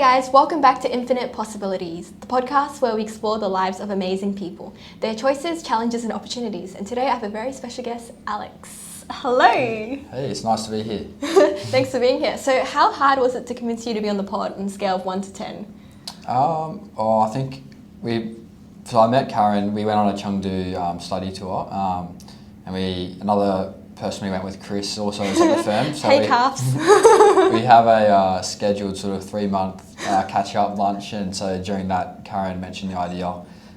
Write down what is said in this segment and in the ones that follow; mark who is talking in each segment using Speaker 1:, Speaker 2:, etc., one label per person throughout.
Speaker 1: Guys, welcome back to Infinite Possibilities, the podcast where we explore the lives of amazing people, their choices, challenges and opportunities. And today I have a very special guest, Alex. Hello!
Speaker 2: Hey, it's nice to be here.
Speaker 1: Thanks for being here. So how hard was it to convince you to be on the pod on a scale of 1 to 10?
Speaker 2: I think I met Karen, we went on a Chengdu study tour, and another person we went with, Chris, also is at the firm. So
Speaker 1: hey, calves!
Speaker 2: We have a scheduled sort of 3-month catch-up lunch, and so during that, Karen mentioned the idea,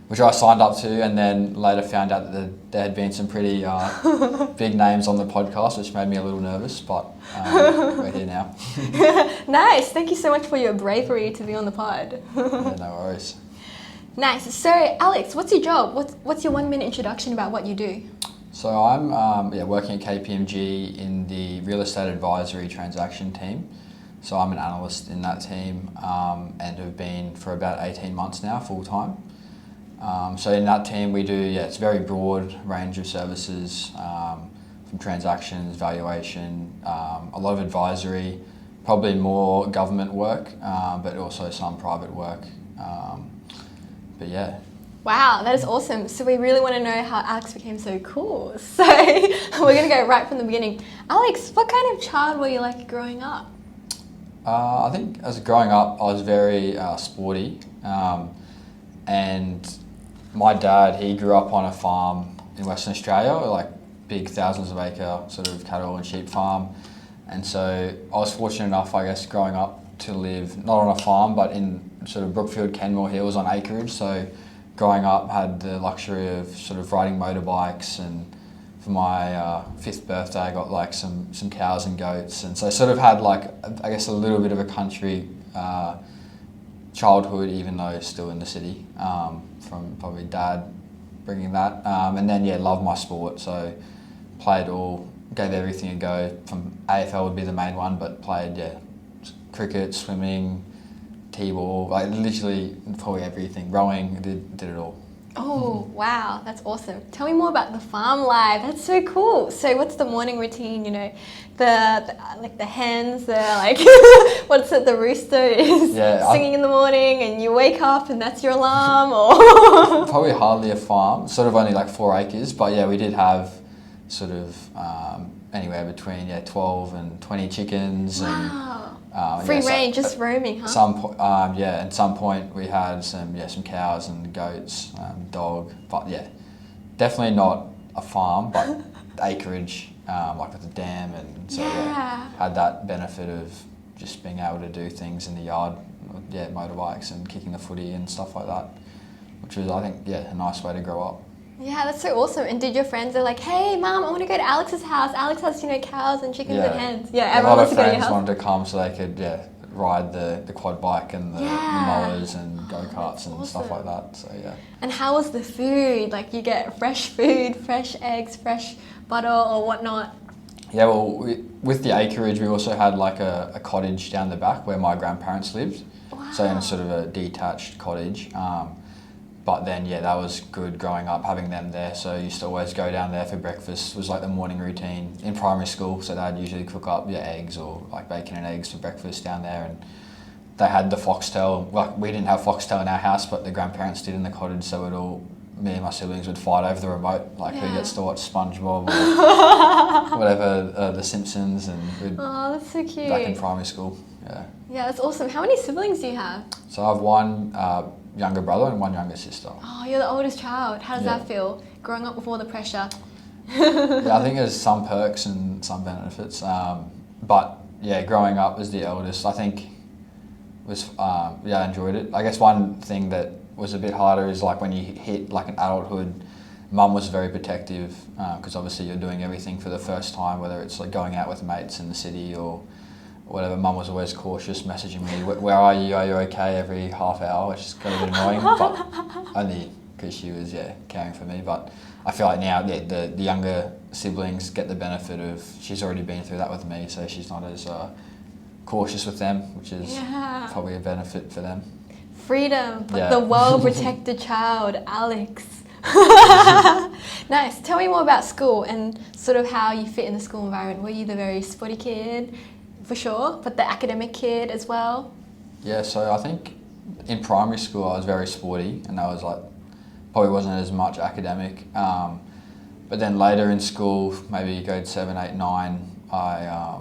Speaker 2: which I signed up to, and then later found out that there had been some pretty big names on the podcast, which made me a little nervous, but we're here now.
Speaker 1: Nice, thank you so much for your bravery to be on the pod.
Speaker 2: Yeah, no worries.
Speaker 1: Nice. So, Alex, what's your job? What's your 1-minute introduction about what you do?
Speaker 2: So I'm working at KPMG in the real estate advisory transaction team. So I'm an analyst in that team and have been for about 18 months now, full time. So in that team we do, it's a very broad range of services from transactions, valuation, a lot of advisory, probably more government work, but also some private work. But yeah.
Speaker 1: Wow, that is awesome. So we really want to know how Alex became so cool. So we're going to go right from the beginning. Alex, what kind of child were you like growing up?
Speaker 2: I think as growing up, I was very sporty. And my dad, he grew up on a farm in Western Australia, like big thousands of acre sort of cattle and sheep farm. And so I was fortunate enough, I guess, growing up to live not on a farm, but in sort of Brookfield, Kenmore Hills on acreage. So growing up, had the luxury of sort of riding motorbikes, and for my 5th birthday I got like some cows and goats, and so I sort of had like, I guess, a little bit of a country childhood, even though still in the city, from probably dad bringing that, and then loved my sport, so played gave everything a go. From AFL would be the main one, but played cricket, swimming, T-ball, like literally probably everything, rowing, did it all.
Speaker 1: Oh, wow, that's awesome. Tell me more about the farm life. That's so cool. So what's the morning routine, the hens, the rooster is singing in the morning and you wake up and that's your alarm, or?
Speaker 2: Probably hardly a farm, sort of only like 4 acres, but we did have sort of anywhere between 12 and 20 chickens.
Speaker 1: Wow. Free range, just roaming, huh?
Speaker 2: At some point we had some cows and goats, dog, but definitely not a farm, but acreage, like with a dam, and so had that benefit of just being able to do things in the yard, motorbikes and kicking the footy and stuff like that, which was, I think, a nice way to grow up.
Speaker 1: Yeah, that's so awesome. And did your friends are like, hey, Mum, I want to go to Alex's house. Alex has, cows and chickens and hens. Yeah, everyone wants to go to your house.
Speaker 2: A lot of friends wanted to come so they could, ride the quad bike and the mowers and go-karts and stuff like that. So, yeah.
Speaker 1: And how was the food? Like, you get fresh food, fresh eggs, fresh butter or whatnot?
Speaker 2: Yeah, well, with the acreage, we also had like a cottage down the back where my grandparents lived.
Speaker 1: Wow.
Speaker 2: So in a sort of a detached cottage. But then, that was good growing up, having them there. So I used to always go down there for breakfast. It was like the morning routine in primary school. So they'd usually cook up eggs or like bacon and eggs for breakfast down there. And they had the foxtail. Like, we didn't have foxtail in our house, but the grandparents did in the cottage. So me and my siblings would fight over the remote, like who gets to watch SpongeBob or whatever, The Simpsons. And
Speaker 1: that's so cute.
Speaker 2: Back in primary school,
Speaker 1: Yeah, that's awesome. How many siblings do you have?
Speaker 2: So I have one younger brother and one younger sister.
Speaker 1: Oh, you're the oldest child. How does that feel, growing up with all the pressure?
Speaker 2: I think there's some perks and some benefits. But growing up as the eldest, I think was I enjoyed it. I guess one thing that was a bit harder is like when you hit like an adulthood, Mum was very protective because obviously you're doing everything for the first time, whether it's like going out with mates in the city or whatever. Mum was always cautious, messaging me, where are you okay, every half hour, which is kind of a bit annoying, but only because she was caring for me. But I feel like now the younger siblings get the benefit of, she's already been through that with me, so she's not as cautious with them, which is probably a benefit for them.
Speaker 1: Freedom, but the well-protected child, Alex. Nice. Tell me more about school and sort of how you fit in the school environment. Were you the very sporty kid, for sure, but the academic kid as well?
Speaker 2: Yeah, so I think in primary school I was very sporty, and I was like, probably wasn't as much academic. But then later in school, maybe grade 7, 8, 9, I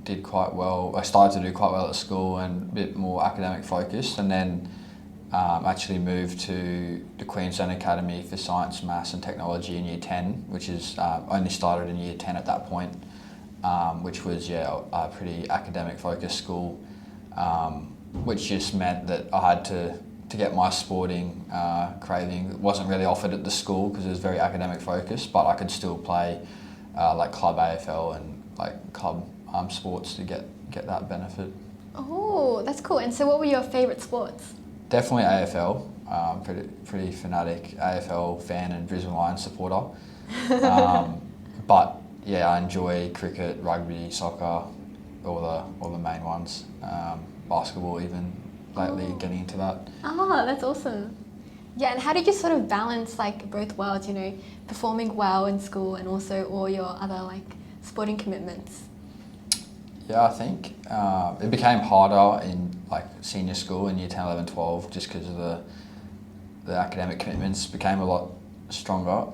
Speaker 2: did quite well. I started to do quite well at school and a bit more academic focused, and then actually moved to the Queensland Academy for Science, Maths and Technology in Year 10, which is only started in Year 10 at that point, which was a pretty academic focused school, which just meant that I had to get my sporting craving. It wasn't really offered at the school because it was very academic focused, but I could still play like club AFL and like club sports to get that benefit.
Speaker 1: Oh, that's cool. And so what were your favourite sports?
Speaker 2: Definitely AFL. Pretty fanatic AFL fan and Brisbane Lions supporter. But yeah, I enjoy cricket, rugby, soccer, all the main ones. Basketball even. Lately getting into that.
Speaker 1: Oh, that's awesome. Yeah, and how did you sort of balance like both worlds, you know, performing well in school and also all your other like sporting commitments?
Speaker 2: Yeah, I think it became harder in like senior school in year 10, 11, 12 just because of the academic commitments became a lot stronger.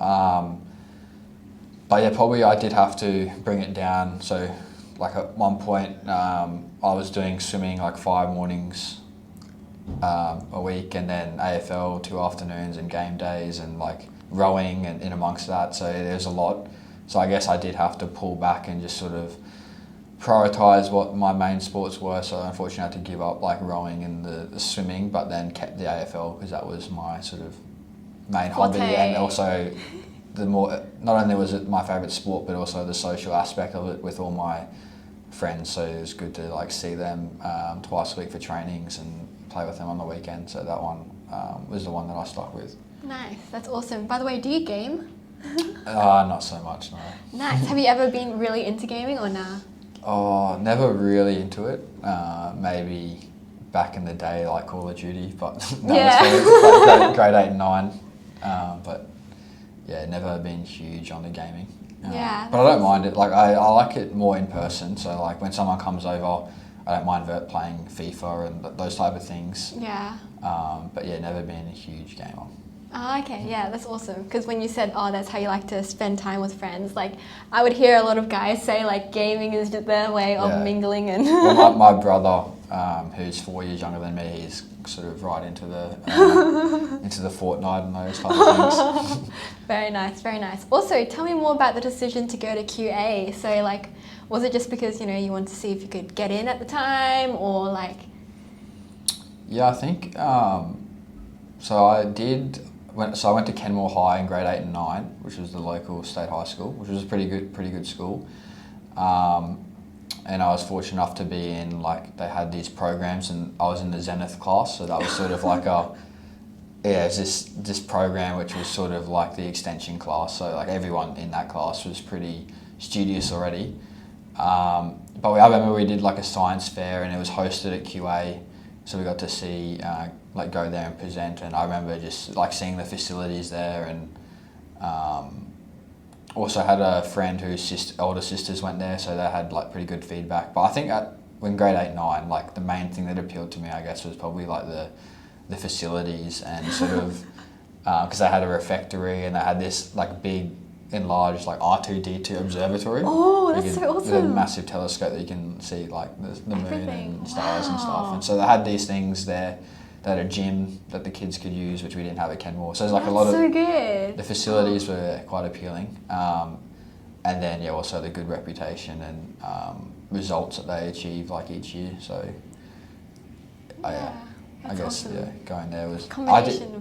Speaker 2: But yeah, probably I did have to bring it down. So like at one point I was doing swimming like 5 mornings a week, and then AFL 2 afternoons and game days, and like rowing and in amongst that, so there's a lot. So I guess I did have to pull back and just sort of prioritise what my main sports were. So unfortunately I had to give up like rowing and the swimming, but then kept the AFL because that was my sort of main hobby, and also not only was it my favourite sport but also the social aspect of it with all my friends, so it was good to like see them twice a week for trainings and play with them on the weekend. So that one was the one that I stuck with.
Speaker 1: Nice, that's awesome. By the way, do you game?
Speaker 2: Not so much, no.
Speaker 1: Nice. Have you ever been really into gaming or nah?
Speaker 2: Oh, never really into it. Maybe back in the day, like Call of Duty, but that was grade 8 and 9. But yeah, never been huge on the gaming.
Speaker 1: Yeah.
Speaker 2: But I don't mind it. Like I like it more in person. So like when someone comes over, I don't mind playing FIFA and those type of things.
Speaker 1: Yeah.
Speaker 2: But yeah, never been a huge gamer.
Speaker 1: Oh, okay, yeah, that's awesome. Because when you said, oh, that's how you like to spend time with friends, like I would hear a lot of guys say like gaming is just their way of mingling and.
Speaker 2: Well, my brother, who's 4 years younger than me, he's sort of right into the Fortnite and those type of things.
Speaker 1: Very nice, very nice. Also, tell me more about the decision to go to QA. So like, was it just because, you know, you wanted to see if you could get in at the time, or like?
Speaker 2: Yeah, I think, so I went to Kenmore High in grade 8 and 9, which was the local state high school, which was a pretty good school. And I was fortunate enough to be in, like, they had these programs, and I was in the Zenith class, so that was sort of like it was this program which was sort of like the extension class, so like everyone in that class was pretty studious already. But I remember we did like a science fair, and it was hosted at QA, so we got to see, like go there and present, and I remember just like seeing the facilities there, and also had a friend whose older sisters went there, so they had like pretty good feedback. But I think when grade 8, 9, like the main thing that appealed to me, I guess, was probably like the facilities, and sort of, because they had a refectory, and they had this like big enlarged like R2-D2 observatory.
Speaker 1: Oh, that's so awesome.
Speaker 2: With a massive telescope that you can see like the moon and stars and stuff. And so they had these things there. They had a gym that the kids could use, which we didn't have at Kenmore. So there's like a lot of...
Speaker 1: so good.
Speaker 2: The facilities were quite appealing. And then, yeah, also the good reputation and results that they achieve like each year. So, I guess,
Speaker 1: awesome.
Speaker 2: yeah, going there was...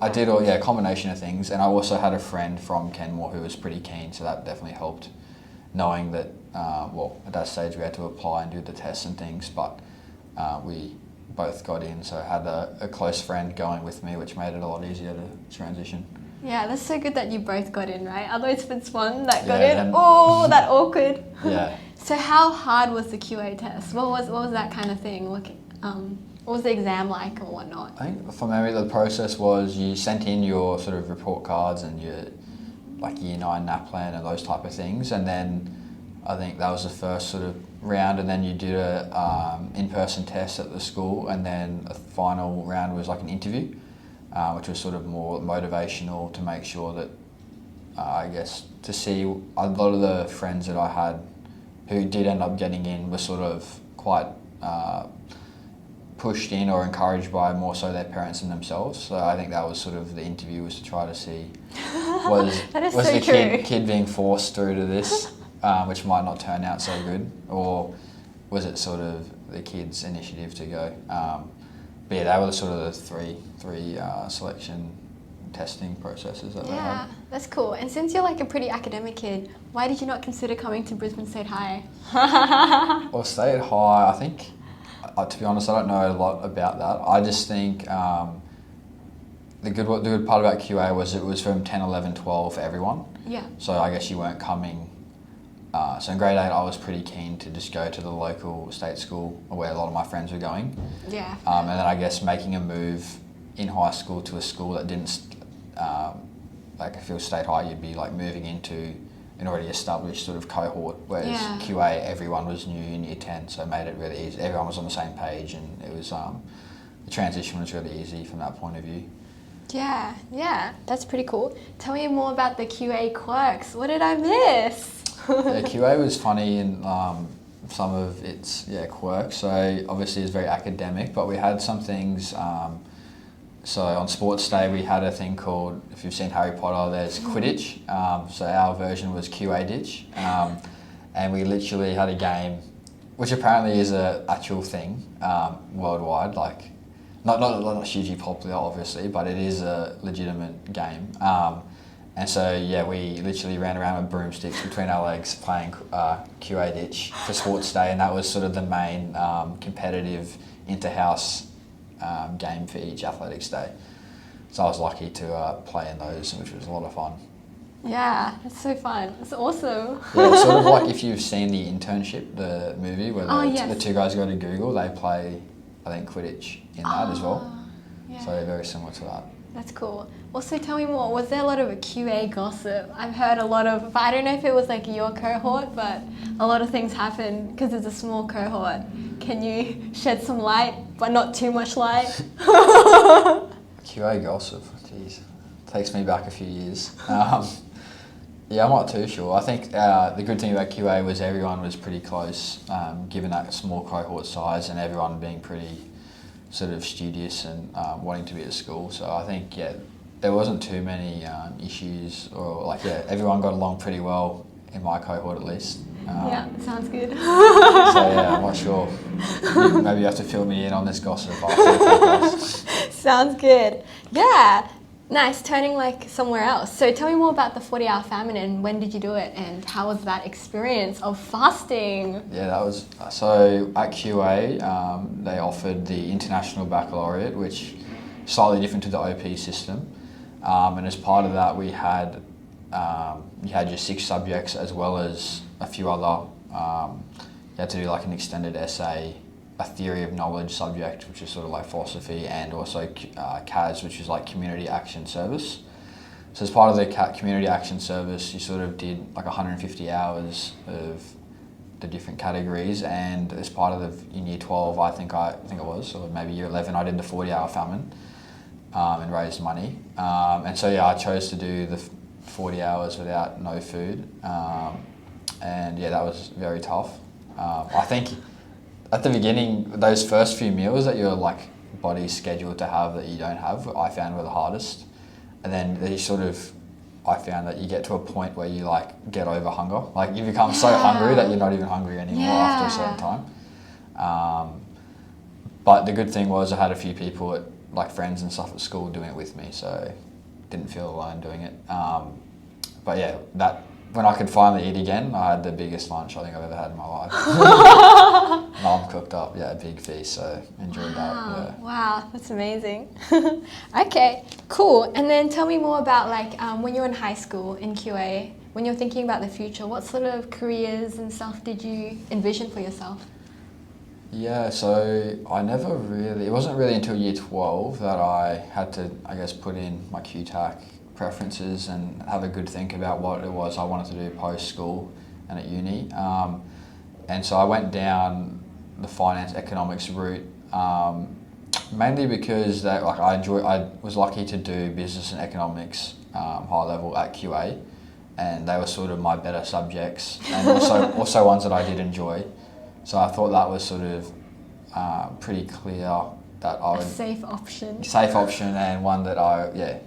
Speaker 1: I did
Speaker 2: a combination of things. And I also had a friend from Kenmore who was pretty keen, so that definitely helped, knowing that, at that stage we had to apply and do the tests and things, but we both got in, so I had a close friend going with me, which made it a lot easier to transition.
Speaker 1: Yeah, that's so good that you both got in, right? Otherwise, if it's one that got
Speaker 2: Yeah,
Speaker 1: in, that awkward.
Speaker 2: Yeah.
Speaker 1: So how hard was the QA test? What was that kind of thing? What was the exam like or whatnot?
Speaker 2: I think for me the process was you sent in your sort of report cards and your like year 9 NAP plan and those type of things, and then I think that was the first sort of round, and then you did a in-person test at the school, and then a final round was like an interview, which was sort of more motivational to make sure that, I guess, to see a lot of the friends that I had who did end up getting in were sort of quite pushed in or encouraged by more so their parents than themselves. So I think that was sort of the interview, was to try to see was the kid being forced through to this, which might not turn out so good, or was it sort of the kid's initiative to go. But yeah, they were sort of the three selection testing processes that they had.
Speaker 1: Yeah, that's cool. And since you're like a pretty academic kid, why did you not consider coming to Brisbane State High?
Speaker 2: Well, State High, I think, to be honest, I don't know a lot about that. I just think the good part about QA was it was from 10, 11, 12 for everyone.
Speaker 1: Yeah.
Speaker 2: So I guess you weren't coming. So in grade 8, I was pretty keen to just go to the local state school where a lot of my friends were going.
Speaker 1: Yeah.
Speaker 2: And then I guess making a move in high school to a school that didn't, like if it was State High, you'd be like moving into an already established sort of cohort, whereas QA, everyone was new in year 10, so it made it really easy. Everyone was on the same page, and it was, the transition was really easy from that point of view.
Speaker 1: Yeah, that's pretty cool. Tell me more about the QA quirks. What did I miss?
Speaker 2: Yeah, QA was funny in some of its quirks. So obviously it's very academic, but we had some things. So on sports day we had a thing called, if you've seen Harry Potter, there's Quidditch. So our version was QA Ditch, and we literally had a game, which apparently is a actual thing worldwide. Like not hugely popular, obviously, but it is a legitimate game. And so, yeah, we literally ran around with broomsticks between our legs playing QA Ditch for sports day, and that was sort of the main competitive inter-house game for each athletics day. So I was lucky to play in those, which was a lot of fun.
Speaker 1: Yeah, it's so fun. It's awesome.
Speaker 2: Yeah, it's sort of like if you've seen The Internship, the movie, where
Speaker 1: yes.
Speaker 2: the two guys go to Google, they play, I think, Quidditch in that as well.
Speaker 1: Yeah.
Speaker 2: So very similar to that.
Speaker 1: That's cool. Also, tell me more. Was there a lot of QA gossip? I've heard a lot of, but I don't know if it was like your cohort, but a lot of things happen because it's a small cohort. Can you shed some light, but not too much light?
Speaker 2: QA gossip, jeez, takes me back a few years. Yeah, I'm not too sure. I think the good thing about QA was everyone was pretty close, given that small cohort size, and everyone being pretty sort of studious and wanting to be at school. So I think, there wasn't too many issues, or everyone got along pretty well in my cohort at least.
Speaker 1: Yeah, sounds good.
Speaker 2: So yeah, I'm not sure. Maybe you have to fill me in on this gossip after the podcast.
Speaker 1: Sounds good. Yeah, nice. Turning like somewhere else. So tell me more about the 40-hour famine, and when did you do it, and how was that experience of fasting?
Speaker 2: Yeah, that was, so at QA, they offered the International Baccalaureate, which is slightly different to the OP system. And as part of that, we had, you had your 6 subjects as well as a few other, you had to do like an extended essay, a theory of knowledge subject, which is sort of like philosophy, and also CAS, which is like community action service. So as part of the community action service, you sort of did like 150 hours of the different categories, and as part of in year 12, I think it was, or maybe year 11, I did the 40-hour famine and raised money. And so I chose to do the 40 hours without no food, and that was very tough. I think at the beginning, those first few meals that your body's scheduled to have that you don't have, I found were the hardest. And then I found that you get to a point where you get over hunger. Like you become so hungry that you're not even hungry anymore after a certain time. But the good thing was I had a few people friends and stuff at school doing it with me, so didn't feel alone doing it. But yeah, when I could finally eat again, I had the biggest lunch I think I've ever had in my life. Mum cooked up, a big feast, so enjoyed that. Yeah.
Speaker 1: Wow, that's amazing. Okay, cool. And then tell me more about when you were in high school in QA, when you're thinking about the future, what sort of careers and stuff did you envision for yourself?
Speaker 2: Yeah, so it wasn't really until year 12 that I had to, put in my QTAC preferences and have a good think about what it was I wanted to do post-school and at uni. and so I went down the finance economics route, mainly because I was lucky to do business and economics high level at QA, and they were sort of my better subjects, and also ones that I did enjoy. So I thought that was sort of pretty clear that I would...
Speaker 1: A safe option.
Speaker 2: Safe option, and one that I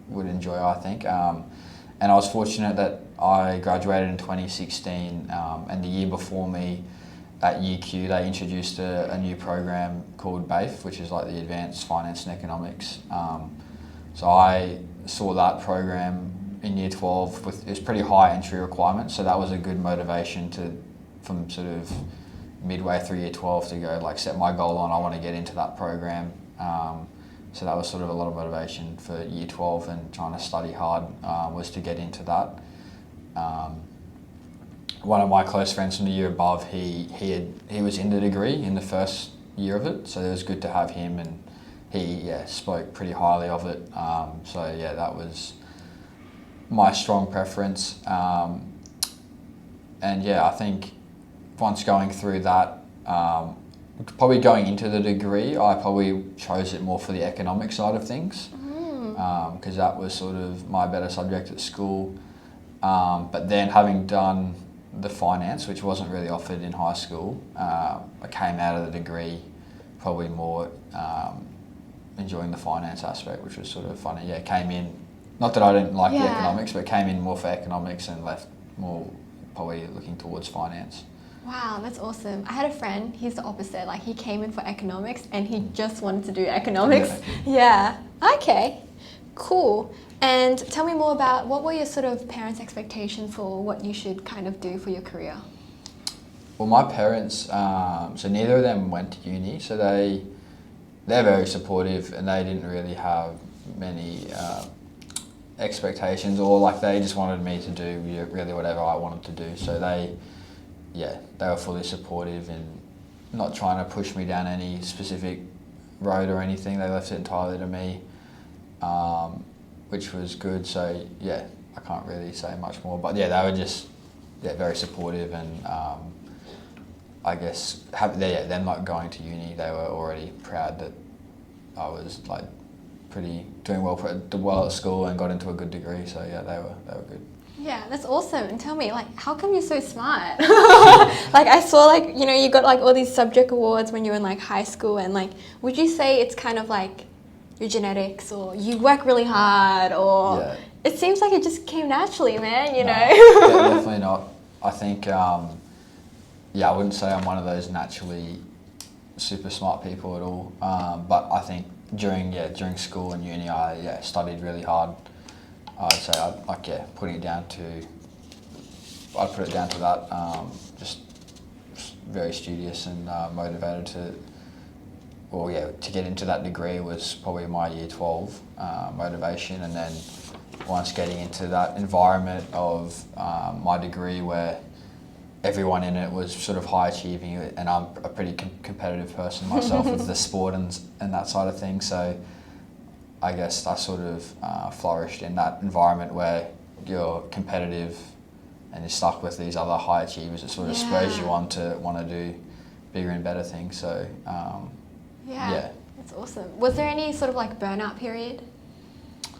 Speaker 2: would enjoy, I think. And I was fortunate that I graduated in 2016, and the year before me at UQ they introduced a new program called BAFE, which is like the Advanced Finance and Economics. So I saw that program in year 12 with, it was pretty high entry requirements, so that was a good motivation from sort of midway through year 12 to go like set my goal on I want to get into that program. So that was sort of a lot of motivation for year 12, and trying to study hard was to get into that. One of my close friends from the year above, he was in the degree in the first year of it, so it was good to have him, and he spoke pretty highly of it. So yeah, that was my strong preference. And yeah, I think once going through that, probably going into the degree, I probably chose it more for the economic side of things, because that was sort of my better subject at school. But then having done the finance, which wasn't really offered in high school, I came out of the degree probably more enjoying the finance aspect, which was sort of funny. Yeah, came in, not that I didn't like the economics, but came in more for economics and left more probably looking towards finance.
Speaker 1: Wow, that's awesome. I had a friend, he's the opposite, like he came in for economics and he just wanted to do economics. Yeah. Okay, cool. And tell me more about, what were your sort of parents' expectations for what you should kind of do for your career?
Speaker 2: Well, my parents, so neither of them went to uni, so they're very supportive, and they didn't really have many expectations, or like they just wanted me to do really whatever I wanted to do. So they were fully supportive and not trying to push me down any specific road or anything. They left it entirely to me, which was good. So yeah, I can't really say much more. But yeah, they were just very supportive, and I guess them not going to uni, they were already proud that I was like doing well at school and got into a good degree. So yeah, they were good.
Speaker 1: Yeah, that's awesome. And tell me, like, how come you're so smart? Like, I saw, like, you know, you got, like, all these subject awards when you were in, like, high school. And, like, would you say it's kind of, like, your genetics, or you work really hard, or... Yeah. It seems like it just came naturally, man, you know?
Speaker 2: Definitely not. I think, I wouldn't say I'm one of those naturally super smart people at all. But I think during school and uni, I studied really hard. I'd say I'd put it down to that. Just very studious and motivated to get into that degree was probably my year 12 motivation. And then once getting into that environment of my degree where everyone in it was sort of high achieving, and I'm a pretty competitive person myself with the sport and that side of things. So I guess I sort of flourished in that environment where you're competitive and you're stuck with these other high achievers. It sort of spurs you on to want to do bigger and better things. So
Speaker 1: that's awesome. Was there any sort of like burnout period,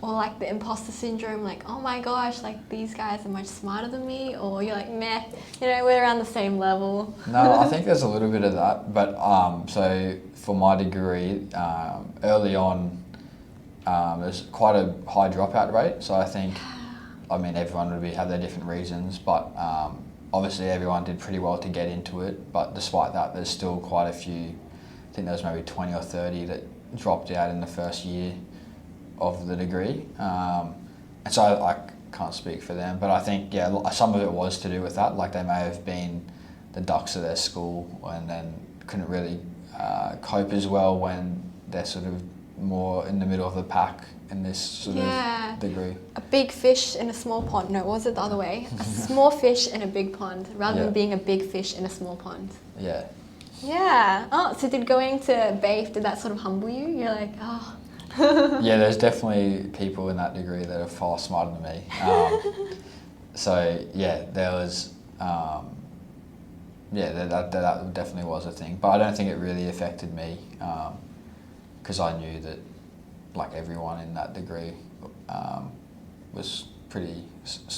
Speaker 1: or like the imposter syndrome, like, oh my gosh, like these guys are much smarter than me, or you're like, meh, you know, we're around the same level?
Speaker 2: No, I think there's a little bit of that, but so for my degree, early on, there's quite a high dropout rate. So I think, everyone would have their different reasons, but obviously everyone did pretty well to get into it. But despite that, there's still quite a few. I think there was maybe 20 or 30 that dropped out in the first year of the degree. And so I can't speak for them, but I think some of it was to do with that. Like they may have been the ducks of their school and then couldn't really cope as well when they're sort of more in the middle of the pack in this sort of degree.
Speaker 1: A big fish in a small pond. No, was it the other way? A small fish in a big pond, rather than being a big fish in a small pond.
Speaker 2: Yeah.
Speaker 1: Yeah. Oh, so did going to BAFE, did that sort of humble you? You're like, oh.
Speaker 2: Yeah, there's definitely people in that degree that are far smarter than me. So yeah, there was yeah, that definitely was a thing. But I don't think it really affected me because I knew that like everyone in that degree was pretty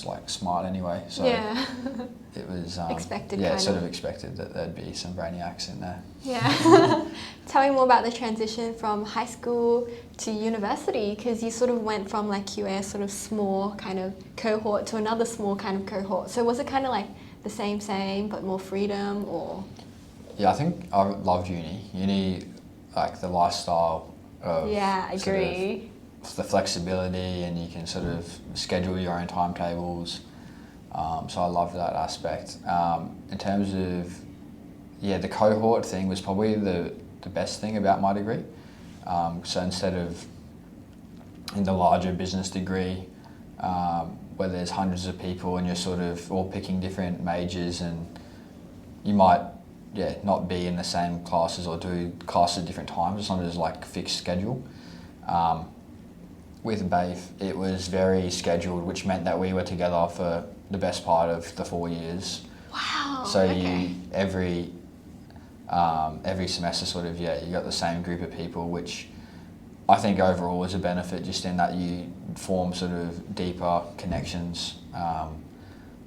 Speaker 2: like smart anyway. So
Speaker 1: yeah.
Speaker 2: it was
Speaker 1: Expected.
Speaker 2: Yeah,
Speaker 1: kind
Speaker 2: sort of expected that there'd be some brainiacs in there.
Speaker 1: Yeah. Tell me more about the transition from high school to university, because you sort of went from like QA, sort of small kind of cohort, to another small kind of cohort. So was it kind of like the same, but more freedom, or?
Speaker 2: Yeah, I think I loved uni. Uni, like the lifestyle of
Speaker 1: Yeah, I agree.
Speaker 2: Sort of the flexibility, and you can sort of schedule your own timetables. So I loved that aspect. In terms of, yeah, the cohort thing was probably the best thing about my degree. So instead of in the larger business degree, where there's hundreds of people and you're sort of all picking different majors, and you might not be in the same classes or do classes at different times. It's not as like fixed schedule. With BAFE, it was very scheduled, which meant that we were together for the best part of the 4 years.
Speaker 1: Wow.
Speaker 2: So
Speaker 1: okay.
Speaker 2: you every semester sort of, you got the same group of people, which I think overall is a benefit, just in that you form sort of deeper connections. I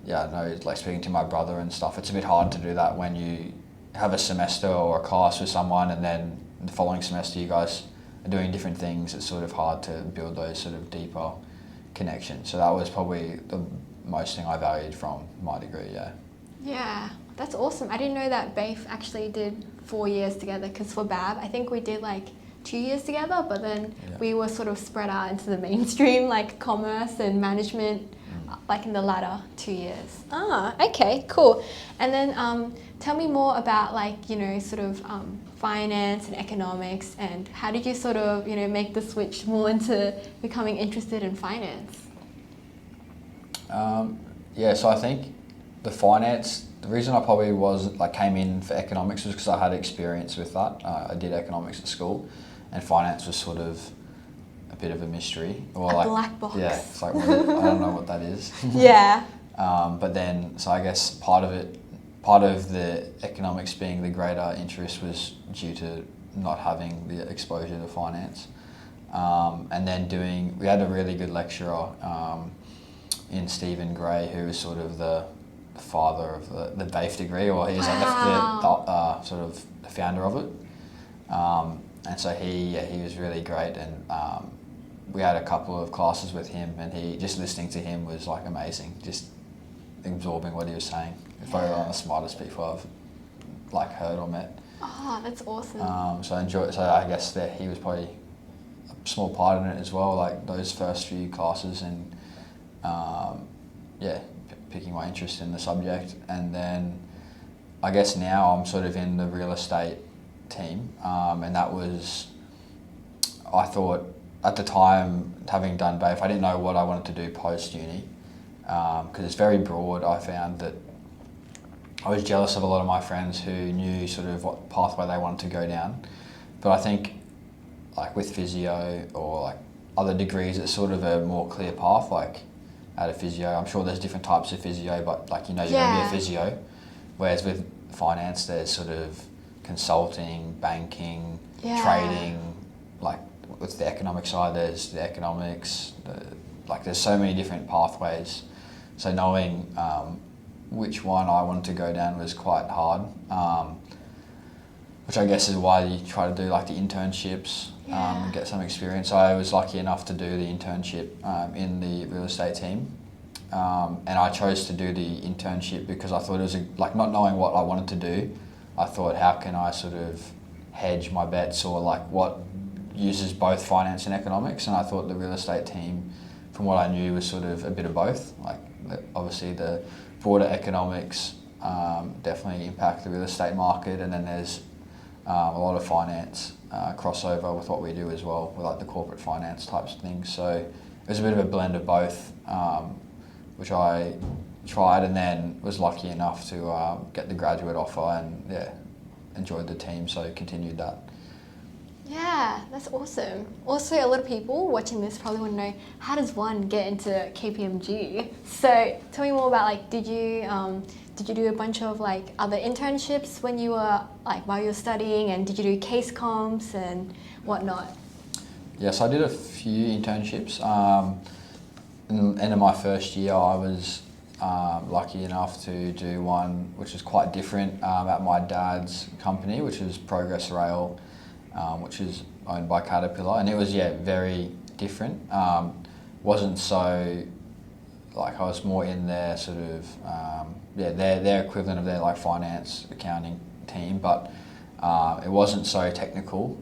Speaker 2: know, like speaking to my brother and stuff, it's a bit hard to do that when you have a semester or a class with someone and then the following semester you guys are doing different things. It's sort of hard to build those sort of deeper connections. So that was probably the most thing I valued from my degree, yeah.
Speaker 1: Yeah, that's awesome. I didn't know that BAFE actually did 4 years together, because for BAB, I think we did like 2 years together, but then we were sort of spread out into the mainstream, like commerce and management, like in the latter 2 years. Ah, okay, cool. And then tell me more about like, you know, sort of finance and economics, and how did you sort of, you know, make the switch more into becoming interested in finance?
Speaker 2: So I think the reason I probably came in for economics was because I had experience with that. I did economics at school, and finance was sort of a bit of a mystery. Or
Speaker 1: a black box.
Speaker 2: Yeah, it's like, I don't know what that is.
Speaker 1: Yeah.
Speaker 2: But then, so I guess part of the economics being the greater interest was due to not having the exposure to finance. And then we had a really good lecturer in Stephen Gray, who was sort of the father of the BAFE degree, or he's like the sort of the founder of it. And so he was really great, and we had a couple of classes with him, and just listening to him was like amazing, just absorbing what he was saying. He's probably one of the smartest people I've like heard or met.
Speaker 1: Oh, that's awesome.
Speaker 2: So I guess that he was probably a small part in it as well, like those first few classes, and picking my interest in the subject. And then I guess now I'm sort of in the real estate team, and that was, I thought at the time, having done BAFE, I didn't know what I wanted to do post-uni, because it's very broad. I found that I was jealous of a lot of my friends who knew sort of what pathway they wanted to go down. But I think like with physio or like other degrees, it's sort of a more clear path. Like at a physio, I'm sure there's different types of physio, but like, you know, you're going to be a physio. Whereas with finance, there's sort of consulting, banking, trading. Like with the economic side, there's the economics. There's so many different pathways. So knowing which one I wanted to go down was quite hard, which I guess is why you try to do like the internships and get some experience. I was lucky enough to do the internship in the real estate team, and I chose to do the internship because I thought it was not knowing what I wanted to do. I thought, how can I sort of hedge my bets, or like what uses both finance and economics? And I thought the real estate team, from what I knew, was sort of a bit of both. Like obviously the broader economics definitely impact the real estate market, and then there's a lot of finance crossover with what we do as well, with like the corporate finance types of things. So it was a bit of a blend of both, which I tried, and then was lucky enough to get the graduate offer, and enjoyed the team, so continued that.
Speaker 1: Yeah, that's awesome. Also, a lot of people watching this probably want to know, how does one get into KPMG? So tell me more about, like, did you did you do a bunch of like other internships when you were like while you were studying, and did you do case comps and whatnot?
Speaker 2: Yes, I did a few internships. In the end of my first year, I was lucky enough to do one which was quite different at my dad's company, which is Progress Rail, which is owned by Caterpillar, and it was very different. Wasn't so like I was more in their sort of their equivalent of their like finance accounting team, but it wasn't so technical,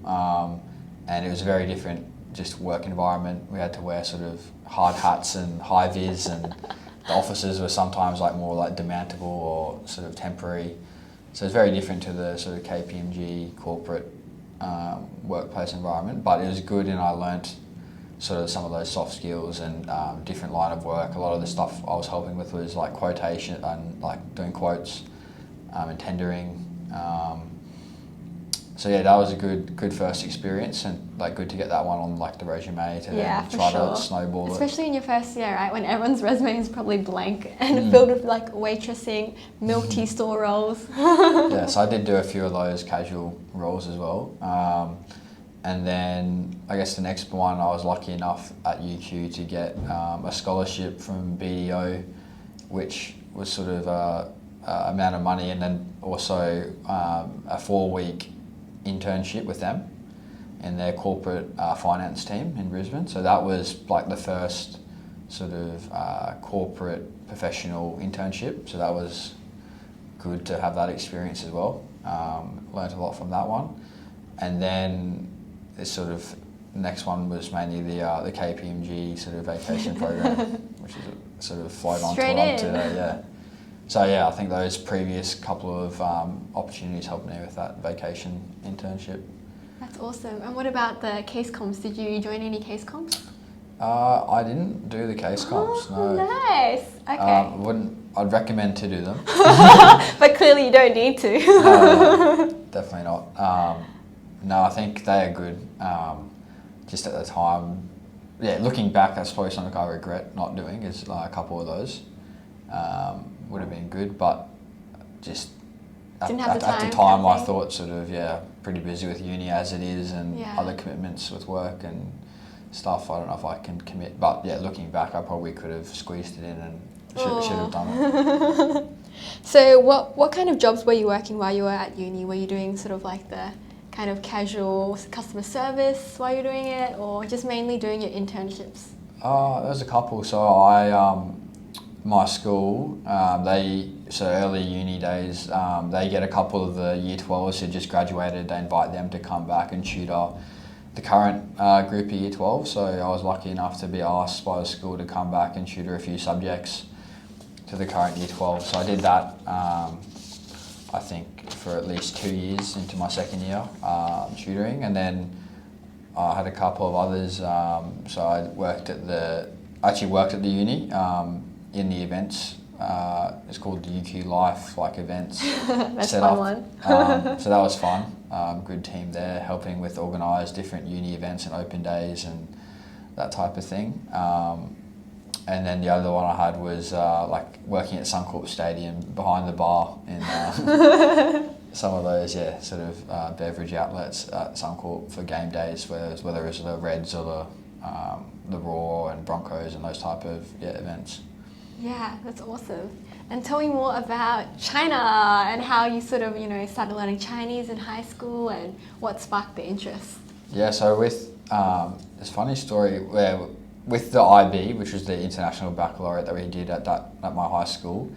Speaker 2: and it was a very different just work environment. We had to wear sort of hard hats and high vis, and the offices were sometimes like more like demountable or sort of temporary. So it's very different to the sort of KPMG corporate workplace environment, but it was good, and I learnt sort of some of those soft skills and different line of work. A lot of the stuff I was helping with was like quotation and like doing quotes and tendering. So yeah, that was a good first experience, and like good to get that one on like the resume to then try to snowball
Speaker 1: Especially in your first year, right? When everyone's resume is probably blank and filled with like waitressing, milk tea store roles.
Speaker 2: Yeah, so I did do a few of those casual roles as well. And then I guess the next one, I was lucky enough at UQ to get a scholarship from BDO, which was sort of a amount of money, and then also a 4-week internship with them in their corporate finance team in Brisbane. So that was like the first sort of corporate professional internship. So that was good to have that experience as well. Learned a lot from that one. And then this sort of next one was mainly the KPMG sort of vacation program, which is sort of flowed on to what I'm today. Yeah. So yeah, I think those previous couple of opportunities helped me with that vacation internship.
Speaker 1: That's awesome. And what about the case comps? Did you join any case comps?
Speaker 2: I didn't do the case comps. No.
Speaker 1: Nice. Okay.
Speaker 2: I'd recommend to do them.
Speaker 1: But clearly you don't need to.
Speaker 2: No, definitely not. No, I think they are good. Just at the time, looking back, that's probably something I regret not doing, is like a couple of those. Would have been good, but just at the time I thought sort of, pretty busy with uni as it is, and other commitments with work and stuff. I don't know if I can commit, but looking back, I probably could have squeezed it in and should have done it.
Speaker 1: So what kind of jobs were you working while you were at uni? Were you doing sort of like the kind of casual customer service while you're doing it, or just mainly doing your internships?
Speaker 2: There was a couple. So my school, early uni days, they get a couple of the year 12s who just graduated. They invite them to come back and tutor the current group of year 12. So I was lucky enough to be asked by the school to come back and tutor a few subjects to the current year 12. So I did that, I think, for at least 2 years into my second year tutoring, and then I had a couple of others. So I worked at the uni. In the events, it's called the UQ Life, like events.
Speaker 1: That's a fun one.
Speaker 2: So that was fun. Good team there, helping with organise different uni events and open days and that type of thing. And then the other one I had was like working at Suncorp Stadium behind the bar in some of those sort of beverage outlets at Suncorp for game days, whether it was the Reds or the Raw and Broncos and those type of events.
Speaker 1: Yeah, that's awesome. And tell me more about China and how you sort of, started learning Chinese in high school and what sparked the interest.
Speaker 2: Yeah, so with this funny story where with the IB, which was the International Baccalaureate that we did at my high school,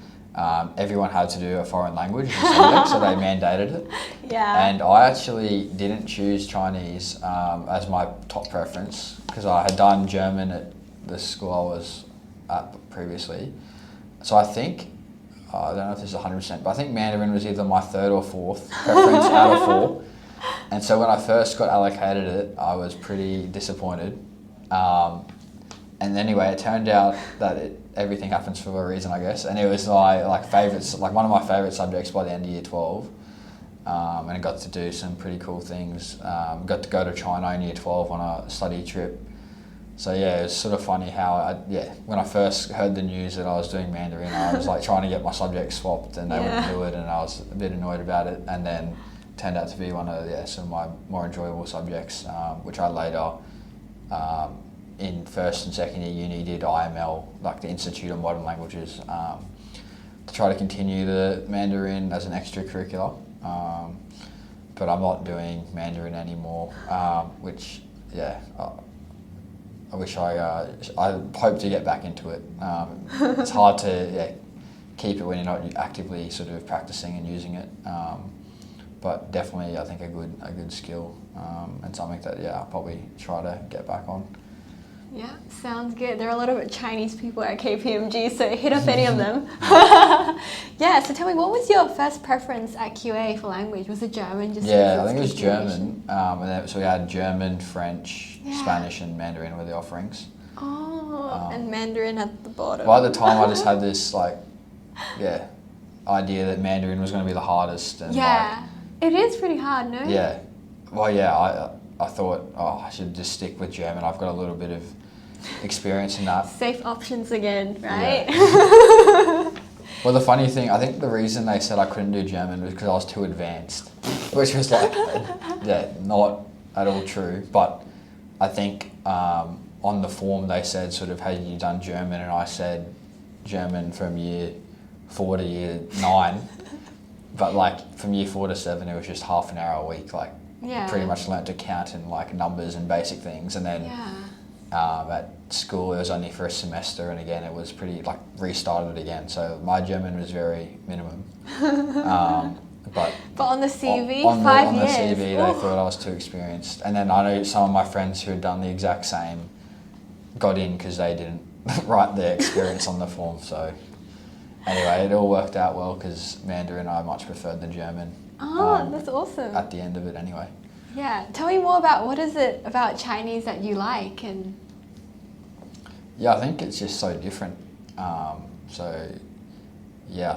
Speaker 2: everyone had to do a foreign language subject, so they mandated it.
Speaker 1: Yeah.
Speaker 2: And I actually didn't choose Chinese as my top preference, because I had done German at the school I was at previously. So I think, I don't know if this is 100%, but I think Mandarin was either my third or fourth preference out of 4. And so when I first got allocated it, I was pretty disappointed. And anyway, it turned out that everything happens for a reason, I guess. And it was one of my favourite subjects by the end of year 12. And I got to do some pretty cool things. Got to go to China in year 12 on a study trip. So yeah, it's sort of funny how when I first heard the news that I was doing Mandarin, I was like trying to get my subjects swapped and they wouldn't do it, and I was a bit annoyed about it. And then it turned out to be one of some of my more enjoyable subjects, which I later in first and second year uni did IML, like the Institute of Modern Languages, to try to continue the Mandarin as an extracurricular. But I'm not doing Mandarin anymore, which I wish I hope to get back into it. It's hard to keep it when you're not actively sort of practicing and using it. But definitely, I think a good skill and something that I'll probably try to get back on.
Speaker 1: Yeah, sounds good. There are a lot of Chinese people at KPMG, so hit up any of them. Yeah, so tell me, what was your first preference at QA for language? Was it German?
Speaker 2: I think it was German. And then, so we had German, French, Spanish and Mandarin were the offerings.
Speaker 1: Oh, and Mandarin at the bottom.
Speaker 2: Well, at the time I just had this idea that Mandarin was going to be the hardest. And
Speaker 1: it is pretty hard, no?
Speaker 2: Yeah. Well, I thought, I should just stick with German. I've got a little bit of experience in that.
Speaker 1: Safe options again, right?
Speaker 2: Yeah. Well, the funny thing, I think the reason they said I couldn't do German was because I was too advanced, which was not at all true. But I think on the form they said sort of, had you done German? And I said German from year 4 to year 9. But like from year 4 to 7, it was just half an hour a week. Like pretty much learnt to count and like numbers and basic things. And then at school, it was only for a semester. And again, it was pretty like restarted again. So my German was very minimum. But
Speaker 1: on the CV,
Speaker 2: on
Speaker 1: 5 years.
Speaker 2: On the CV, they thought I was too experienced. And then I know some of my friends who had done the exact same got in because they didn't write their experience on the form. So anyway, it all worked out well because Mandarin I much preferred the German.
Speaker 1: That's awesome.
Speaker 2: At the end of it anyway.
Speaker 1: Yeah, tell me more about what is it about Chinese that you like and...
Speaker 2: Yeah, I think it's just so different. I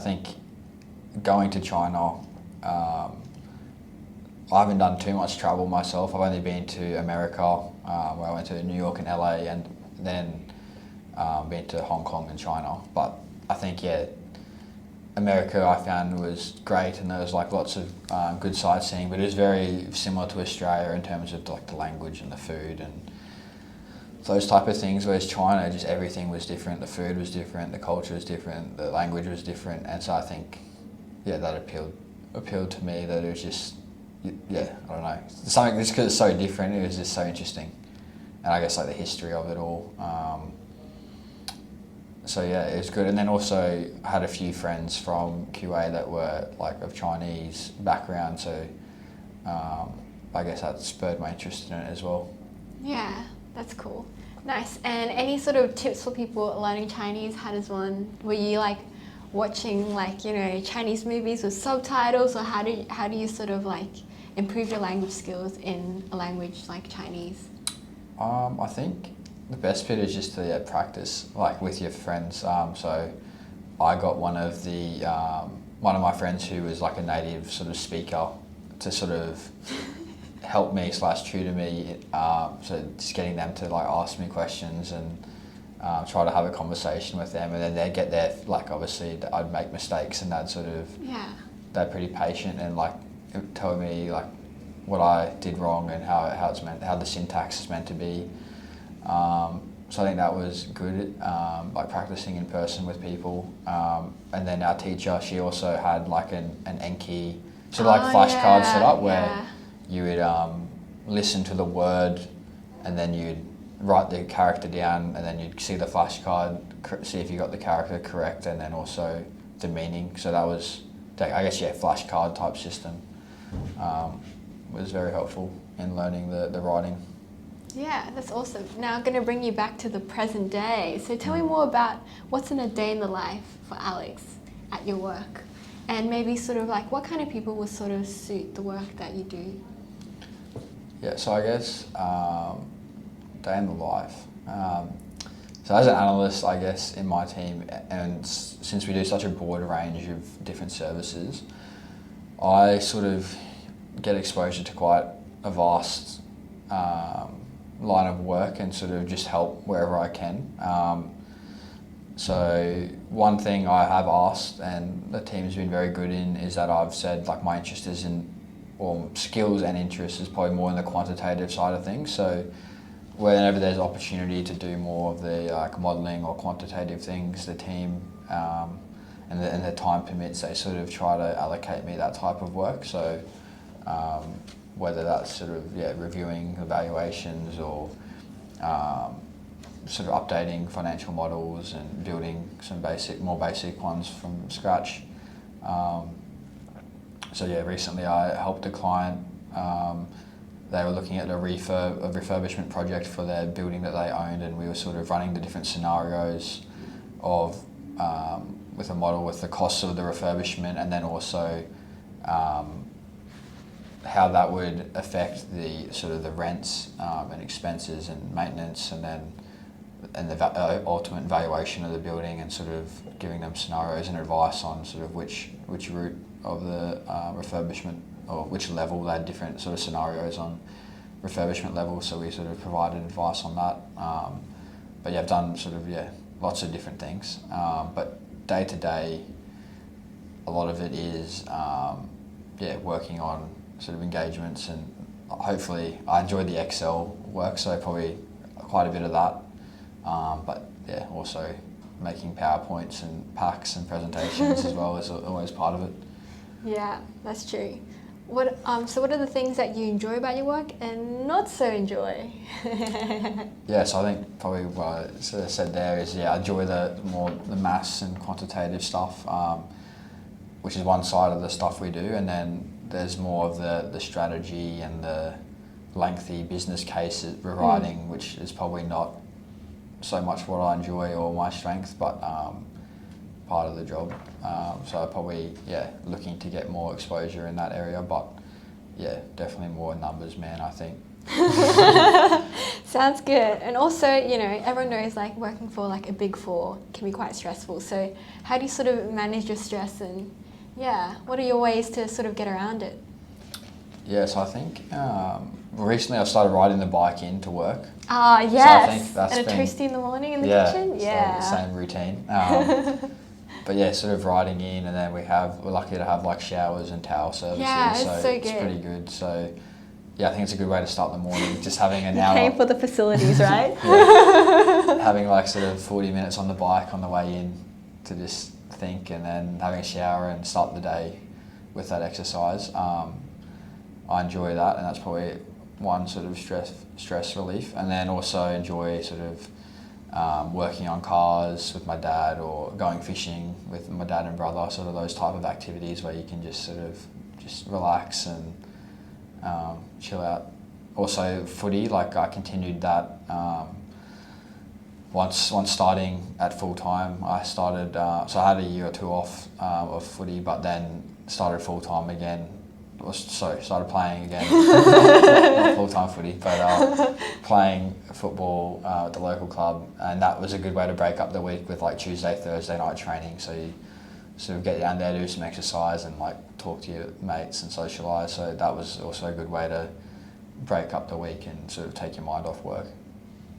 Speaker 2: think going to China, I haven't done too much travel myself. I've only been to America, where I went to New York and LA, and then been to Hong Kong and China. But I think, America I found was great, and there was like lots of good sightseeing, but it was very similar to Australia in terms of like the language and the food and those type of things, whereas China, just everything was different. The food was different, the culture was different, the language was different, and so I think, that appealed to me, that it was just, I don't know, something just because it's so different, it was just so interesting, and I guess like the history of it all. It was good, and then also I had a few friends from QA that were like of Chinese background, so I guess that spurred my interest in it as well. Yeah.
Speaker 1: That's cool. Nice. And any sort of tips for people learning Chinese? How does one, were you like watching Chinese movies with subtitles, or how do you sort of like improve your language skills in a language like Chinese?
Speaker 2: I think the best bit is just to practice like with your friends. So I got one of my friends who was like a native sort of speaker to sort of help me / tutor me, so just getting them to like ask me questions and try to have a conversation with them, and then they'd get there, like obviously I'd make mistakes, and they'd sort of they're pretty patient and like tell me like what I did wrong and how the syntax is meant to be. So I think that was good, like practicing in person with people, and then our teacher, she also had like an Enki sort of like flashcard set up where you would listen to the word, and then you'd write the character down, and then you'd see the flashcard, see if you got the character correct, and then also the meaning. So that was, I guess, flashcard type system was very helpful in learning the writing.
Speaker 1: Yeah, that's awesome. Now I'm going to bring you back to the present day. So tell me more about what's in a day in the life for Alex at your work, and maybe sort of like what kind of people would sort of suit the work that you do.
Speaker 2: Yeah, so I guess day in the life. So as an analyst, I guess, in my team, and since we do such a broad range of different services, I sort of get exposure to quite a vast line of work and sort of just help wherever I can. So one thing I have asked, and the team's been very good in, is that I've said like my interest is in, or skills and interest is probably more in the quantitative side of things. So whenever there's opportunity to do more of the like modelling or quantitative things, the team and the time permits, they sort of try to allocate me that type of work. So whether that's sort of reviewing evaluations or sort of updating financial models and building some more basic ones from scratch. So recently I helped a client. They were looking at a refurbishment project for their building that they owned, and we were sort of running the different scenarios of with a model with the costs of the refurbishment, and then also how that would affect the sort of the rents and expenses and maintenance, and the ultimate valuation of the building, and sort of giving them scenarios and advice on sort of which route of the refurbishment, or which level. They had different sort of scenarios on refurbishment levels, so we sort of provided advice on that. But I've done sort of lots of different things. But day to day, a lot of it is working on sort of engagements, and hopefully I enjoy the Excel work, so probably quite a bit of that. But also making PowerPoints and packs and presentations as well is always part of it. Yeah,
Speaker 1: that's true. So what are the things that you enjoy about your work and not so enjoy?
Speaker 2: So I think probably what I sort of said there is, I enjoy the maths and quantitative stuff, which is one side of the stuff we do, and then there's more of the strategy and the lengthy business case writing, which is probably not so much what I enjoy or my strength, but part of the job. So probably looking to get more exposure in that area, but definitely more numbers man, I think.
Speaker 1: Sounds good. And also, everyone knows like working for like a big four can be quite stressful. So how do you sort of manage your stress, and what are your ways to sort of get around it?
Speaker 2: So I think recently I started riding the bike into work.
Speaker 1: Yes. So I think that's and a toasty in the morning in the kitchen.
Speaker 2: The same routine. But sort of riding in, and then we're lucky to have like showers and towel services.
Speaker 1: Yeah, it's so good.
Speaker 2: It's pretty good. So I think it's a good way to start the morning. Just having an hour.
Speaker 1: Paying for the facilities, right?
Speaker 2: Having like sort of 40 minutes on the bike on the way in to just think, and then having a shower and start the day with that exercise. I enjoy that, and that's probably one sort of stress relief. And then also enjoy sort of working on cars with my dad, or going fishing with my dad and brother, sort of those type of activities where you can just sort of just relax and chill out. Also footy, like I continued that once starting at full time. I started, so I had a year or two off of footy, but then started full time again. Started playing again, not full-time footy, but playing football at the local club, and that was a good way to break up the week with like Tuesday, Thursday night training. So you sort of get down there, do some exercise, and like talk to your mates and socialise. So that was also a good way to break up the week and sort of take your mind off work.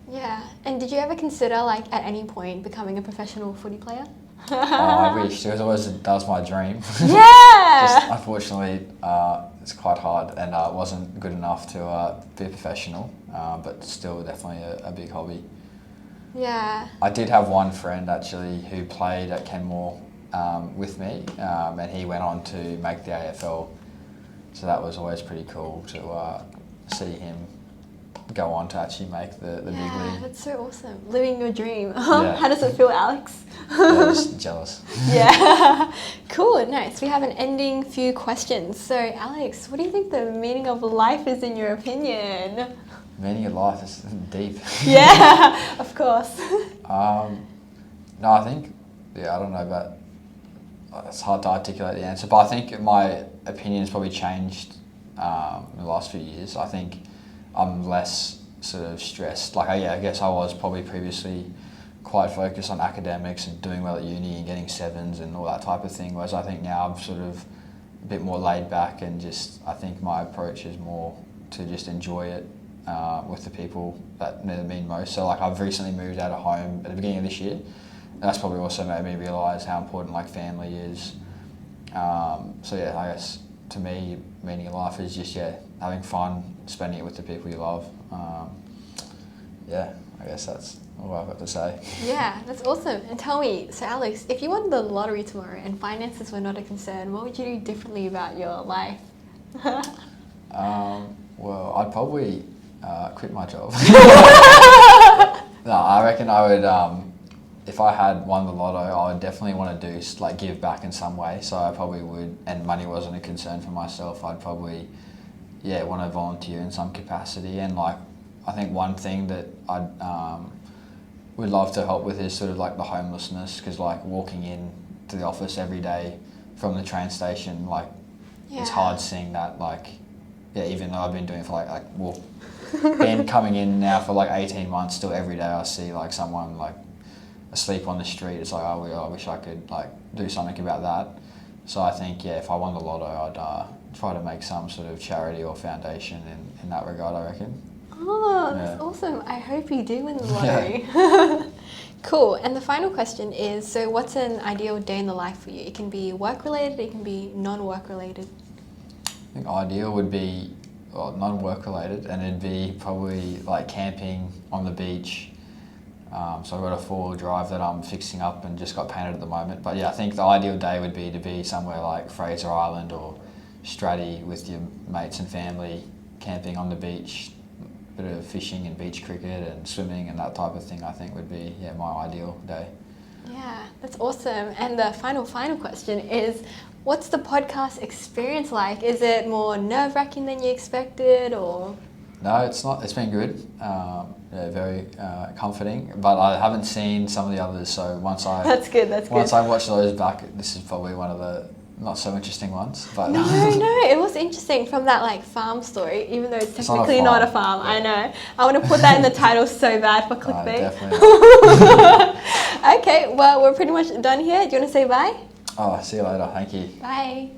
Speaker 1: Yeah, and did you ever consider like at any point becoming a professional footy player?
Speaker 2: I wish. That was my dream.
Speaker 1: Yeah!
Speaker 2: Just unfortunately, it's quite hard, and it wasn't good enough to be a professional, but still definitely a big hobby.
Speaker 1: Yeah.
Speaker 2: I did have one friend actually who played at Kenmore with me, and he went on to make the AFL, so that was always pretty cool to see him go on to actually make the big league.
Speaker 1: Yeah, that's so awesome. Living your dream. How does it feel, Alex?
Speaker 2: Just jealous.
Speaker 1: Yeah. Cool, nice. We have an ending few questions. So, Alex, what do you think the meaning of life is in your opinion?
Speaker 2: Meaning of life is deep.
Speaker 1: Yeah, of course.
Speaker 2: No, I think, I don't know, but it's hard to articulate the answer, but I think my opinion's probably changed in the last few years. I think I'm less sort of stressed. Like, I guess I was probably previously quite focused on academics and doing well at uni and getting sevens and all that type of thing, whereas I think now I'm sort of a bit more laid back, and just, I think my approach is more to just enjoy it with the people that mean most. So like I've recently moved out of home at the beginning of this year. And that's probably also made me realise how important like family is. So yeah, I guess to me, meaning of life is just having fun, spending it with the people you love. I guess that's all I've got to say.
Speaker 1: Yeah, that's awesome. And tell me, so Alex, if you won the lottery tomorrow and finances were not a concern, what would you do differently about your life?
Speaker 2: Well, I'd probably quit my job. No, I reckon I would, if I had won the lotto, I would definitely want to do, like, give back in some way. So I probably would, and money wasn't a concern for myself, I'd probably, want to volunteer in some capacity. And, like, I think one thing that I'd would love to help with is sort of like the homelessness, because like walking in to the office every day from the train station, like it's hard seeing that, like, even though I've been doing it for been coming in now for like 18 months, still every day I see like someone like asleep on the street. It's like, I wish I could like do something about that. So I think, if I won the lotto, I'd try to make some sort of charity or foundation in that regard, I reckon.
Speaker 1: Oh, that's awesome. I hope you do win the lottery. Cool. And the final question is, so what's an ideal day in the life for you? It can be work-related, it can be non-work related.
Speaker 2: I think ideal would be non-work related, and it'd be probably like camping on the beach. So I've got a 4-wheel drive that I'm fixing up and just got painted at the moment. But I think the ideal day would be to be somewhere like Fraser Island or Straddie with your mates and family, camping on the beach, bit of fishing and beach cricket and swimming and that type of thing. I think would be my ideal day.
Speaker 1: Yeah, that's awesome. And the final question is, what's the podcast experience like? Is it more nerve-wracking than you expected, or?
Speaker 2: No, it's not. It's been good. Very comforting. But I haven't seen some of the others, so once I watch those back, this is probably one of the not so interesting ones. But
Speaker 1: no, it was interesting from that like farm story, even though it's technically not a farm. I know. I want to put that in the title so bad for clickbait.
Speaker 2: Definitely.
Speaker 1: Okay, well, we're pretty much done here. Do you want to say bye?
Speaker 2: Oh, see you later. Thank you.
Speaker 1: Bye.